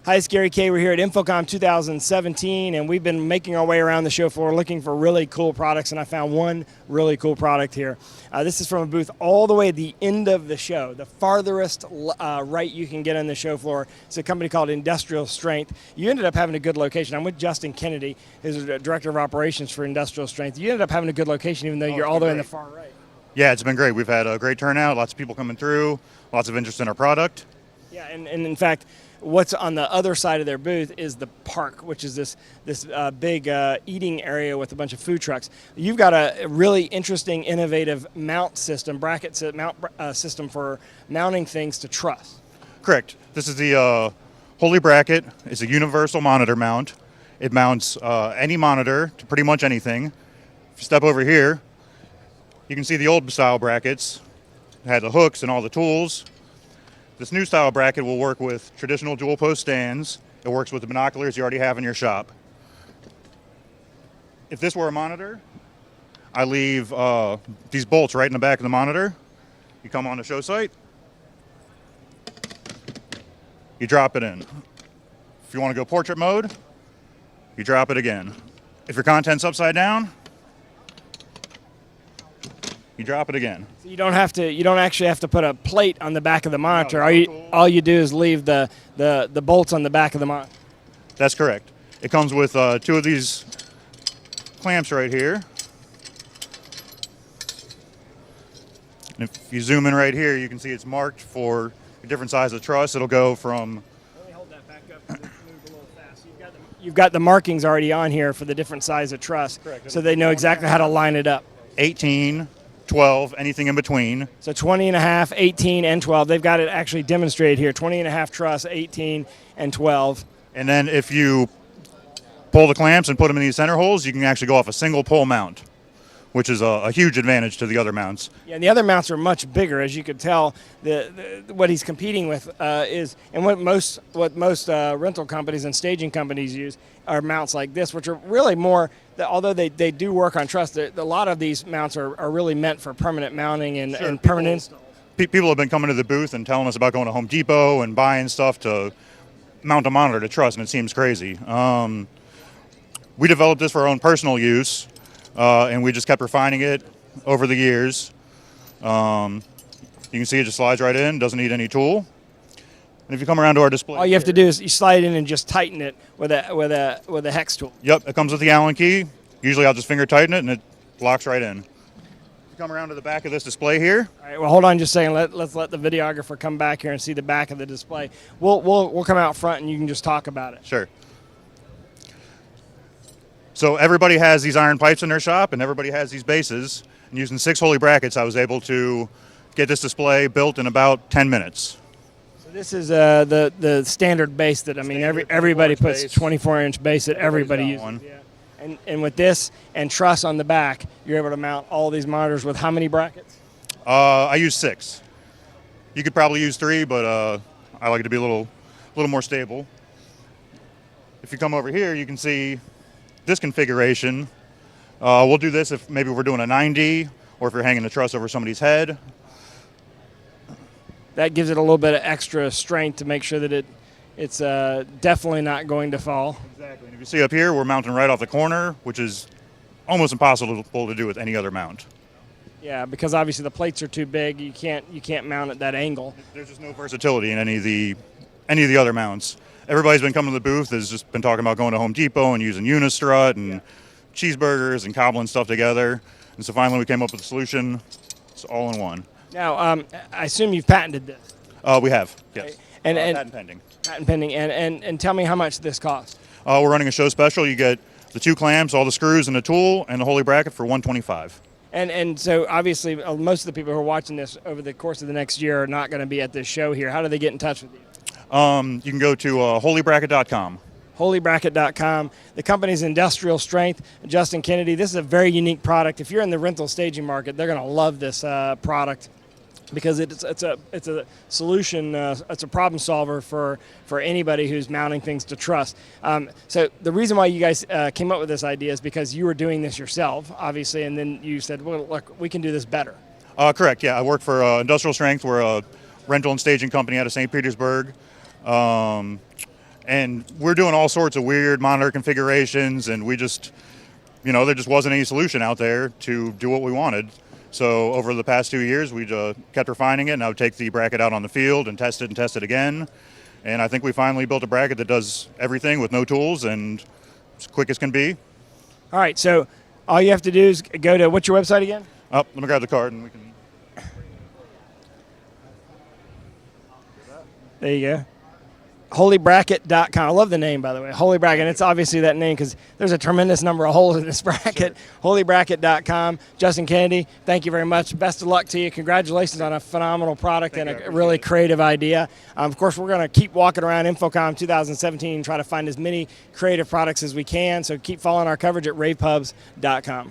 Hi, it's Gary Kayye. We're here at Infocomm 2017, and we've been making our way around the show floor looking for really cool products, and I found one really cool product here. This is from a booth all the way at the end of the show, the farthest right you can get on the show floor. It's a company called Industrial Strength. You ended up having a good location. I'm with Justin Kenady, who's the Director of Operations for Industrial Strength. You ended up having a good location even though you're all the way in the far right. Yeah, it's been great. We've had a great turnout, lots of people coming through, lots of interest in our product. Yeah, and in fact, what's on the other side of their booth is the park, which is this big eating area with a bunch of food trucks. You've got a really interesting, innovative mount system, system for mounting things to truss. Correct. This is the Holey Bracket. It's a universal monitor mount. It mounts any monitor to pretty much anything. If you step over here, you can see the old style brackets. It had the hooks and all the tools. This new style bracket will work with traditional dual post stands. It works with the binoculars you already have in your shop. If this were a monitor, I leave these bolts right in the back of the monitor. You come on the show site, you drop it in. If you want to go portrait mode, you drop it again. If your content's upside down, you drop it again. So you don't actually have to put a plate on the back of the monitor. No, all you do is leave the bolts on the back of the monitor. That's correct. It comes with two of these clamps right here. And if you zoom in right here, you can see it's marked for a different size of truss. It'll go from... Let me hold that back up because it moved a little fast. You've got the markings already on here for the different size of truss. Correct. So they know exactly how to line it up. 18, 12, anything in between. So 20 and a half, 18, and 12. They've got it actually demonstrated here. 20 and a half truss, 18, and 12. And then if you pull the clamps and put them in these center holes, you can actually go off a single pole mount, which is a huge advantage to the other mounts. Yeah, and the other mounts are much bigger, as you could tell. What he's competing with is, and what most rental companies and staging companies use are mounts like this, which are really more. Although they do work on truss, a lot of these mounts are really meant for permanent mounting and permanent installs. People have been coming to the booth and telling us about going to Home Depot and buying stuff to mount a monitor to truss, and it seems crazy. We developed this for our own personal use. And we just kept refining it over the years. You can see it just slides right in, doesn't need any tool. And if you come around to our display, all you have to do is you slide in and just tighten it with a hex tool. Yep, it comes with the Allen key. Usually I'll just finger tighten it and it locks right in. If you come around to the back of this display here. All right, well, hold on just a second. Let's let the videographer come back here and see the back of the display. We'll come out front and you can just talk about it. Sure. So everybody has these iron pipes in their shop, and everybody has these bases. And using 6 Holey brackets, I was able to get this display built in about 10 minutes. So this is the standard base that everybody puts 24-inch base that everybody uses. Yeah. And with this and truss on the back, you're able to mount all these monitors with how many brackets? I use 6. You could probably use 3, but I like it to be a little more stable. If you come over here, you can see this configuration. We'll do this if maybe we're doing a 90 or if you're hanging the truss over somebody's head. That gives it a little bit of extra strength to make sure that it's definitely not going to fall. Exactly. And if you see up here, we're mounting right off the corner, which is almost impossible to do with any other mount. Yeah, because obviously the plates are too big. You can't mount at that angle. There's just no versatility in any of the other mounts. Everybody's been coming to the booth, has just been talking about going to Home Depot and using Unistrut and cheeseburgers and cobbling stuff together. And so finally we came up with a solution. It's all in one. Now, I assume you've patented this. We have, yes. And patent pending. Patent pending. And tell me how much this costs. We're running a show special. You get the 2 clamps, all the screws and the tool, and the Holey bracket for $125. And so obviously most of the people who are watching this over the course of the next year are not going to be at this show here. How do they get in touch with you? You can go to holeybracket.com. Holeybracket.com. The company's Industrial Strength. Justin Kenady, this is a very unique product. If you're in the rental staging market, they're going to love this product because it's a solution, it's a problem solver for anybody who's mounting things to truss. So the reason why you guys came up with this idea is because you were doing this yourself, obviously, and then you said, well, look, we can do this better. Correct, yeah. I work for Industrial Strength. We're a rental and staging company out of St. Petersburg. And we're doing all sorts of weird monitor configurations, and we just, there just wasn't any solution out there to do what we wanted. So over the past 2 years, we kept refining it. Now take the bracket out on the field and test it again. And I think we finally built a bracket that does everything with no tools and as quick as can be. All right, so all you have to do is go to, what's your website again? Oh, let me grab the card and we can. There you go. HoleyBracket.com. I love the name, by the way. Holey Bracket. It's obviously that name because there's a tremendous number of holes in this bracket. Sure. HoleyBracket.com. Justin Kenady, thank you very much. Best of luck to you. Congratulations on a phenomenal product and a really creative idea. Of course, we're going to keep walking around Infocomm 2017 and try to find as many creative products as we can. So keep following our coverage at ravepubs.com.